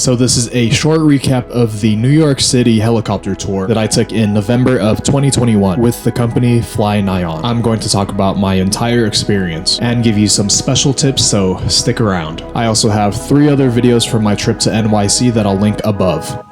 So this is a short recap of the New York City helicopter tour that I took in November of 2021 with the company FlyNYON. I'm going to talk about my entire experience and give you some special tips, so stick around. I also have 3 other videos from my trip to NYC that I'll link above.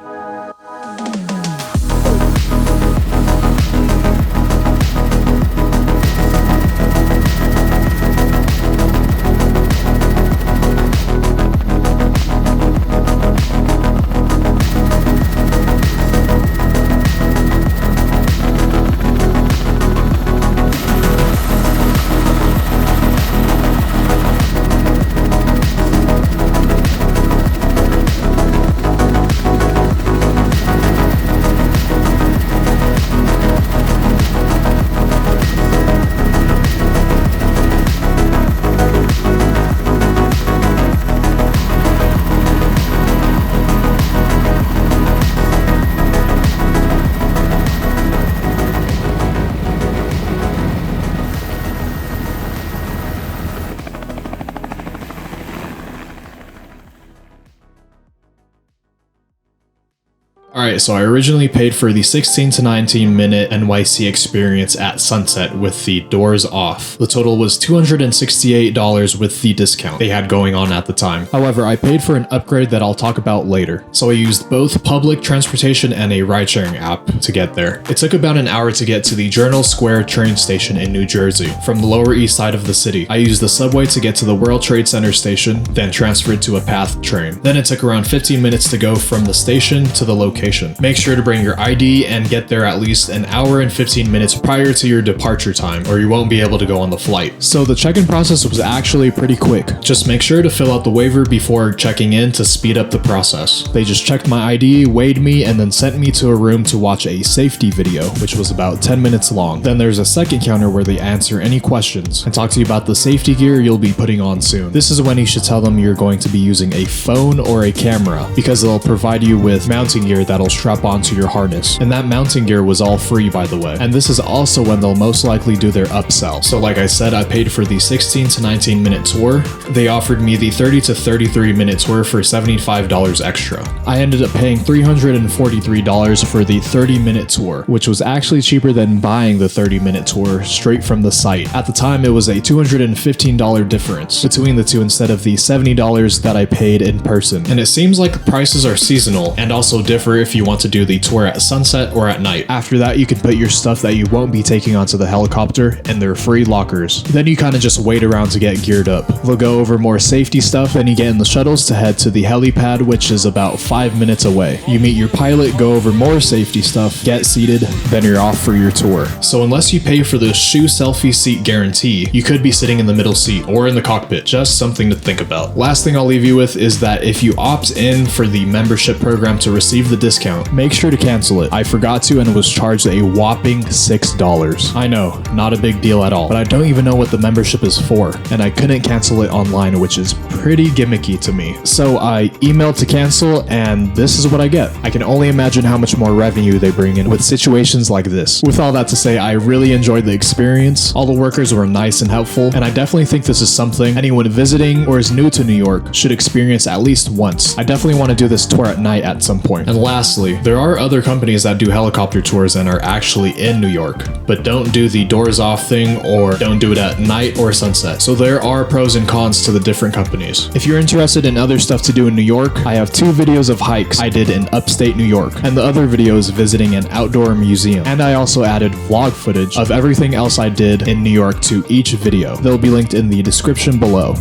Alright, so I originally paid for the 16 to 19 minute NYC experience at sunset with the doors off. The total was $268 with the discount they had going on at the time. However, I paid for an upgrade that I'll talk about later. So I used both public transportation and a ride-sharing app to get there. It took about an hour to get to the Journal Square train station in New Jersey from the Lower East Side of the city. I used the subway to get to the World Trade Center station, then transferred to a PATH train. Then it took around 15 minutes to go from the station to the location. Make sure to bring your ID and get there at least an hour and 15 minutes prior to your departure time, or you won't be able to go on the flight. So the check-in process was actually pretty quick. Just make sure to fill out the waiver before checking in to speed up the process. They just checked my ID, weighed me, and then sent me to a room to watch a safety video, which was about 10 minutes long. Then there's a second counter where they answer any questions and talk to you about the safety gear you'll be putting on soon. This is when you should tell them you're going to be using a phone or a camera, because they'll provide you with mounting gear that'll strap onto your harness. And that mounting gear was all free, by the way. And this is also when they'll most likely do their upsell. So like I said, I paid for the 16 to 19 minute tour. They offered me the 30 to 33 minute tour for $75 extra. I ended up paying $343 for the 30-minute tour, which was actually cheaper than buying the 30-minute tour straight from the site. At the time, it was a $215 difference between the two instead of the $70 that I paid in person. And it seems like the prices are seasonal and also differ if you want to do the tour at sunset or at night. After that, you can put your stuff that you won't be taking onto the helicopter in their free lockers. Then you kind of just wait around to get geared up. They'll go over more safety stuff and you get in the shuttles to head to the helipad, which is about 5 minutes away. You meet your pilot, go over more safety stuff, get seated, then you're off for your tour. So unless you pay for the shoe selfie seat guarantee, you could be sitting in the middle seat or in the cockpit. Just something to think about. Last thing I'll leave you with is that if you opt in for the membership program to receive the discount, make sure to cancel it. I forgot to and was charged a whopping $6. I know, not a big deal at all, but I don't even know what the membership is for, and I couldn't cancel it online, which is pretty gimmicky to me. So I emailed to cancel, and this is what I get. I can only imagine how much more revenue they bring in with situations like this. With all that to say, I really enjoyed the experience. All the workers were nice and helpful, and I definitely think this is something anyone visiting or is new to New York should experience at least once. I definitely want to do this tour at night at some point. And lastly, there are other companies that do helicopter tours and are actually in New York, but don't do the doors off thing or don't do it at night or sunset. So there are pros and cons to the different companies. If you're interested in other stuff to do in New York, I have 2 videos of hikes I did in upstate New York, and the other video is visiting an outdoor museum. And I also added vlog footage of everything else I did in New York to each video. They'll be linked in the description below.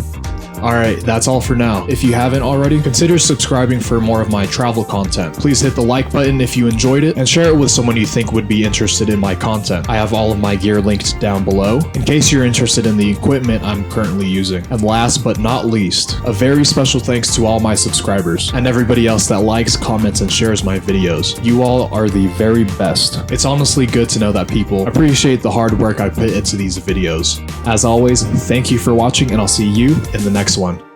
Alright, that's all for now. If you haven't already, consider subscribing for more of my travel content. Please hit the like button if you enjoyed it, and share it with someone you think would be interested in my content. I have all of my gear linked down below, in case you're interested in the equipment I'm currently using. And last but not least, a very special thanks to all my subscribers, and everybody else that likes, comments, and shares my videos. You all are the very best. It's honestly good to know that people appreciate the hard work I put into these videos. As always, thank you for watching, and I'll see you in the next one.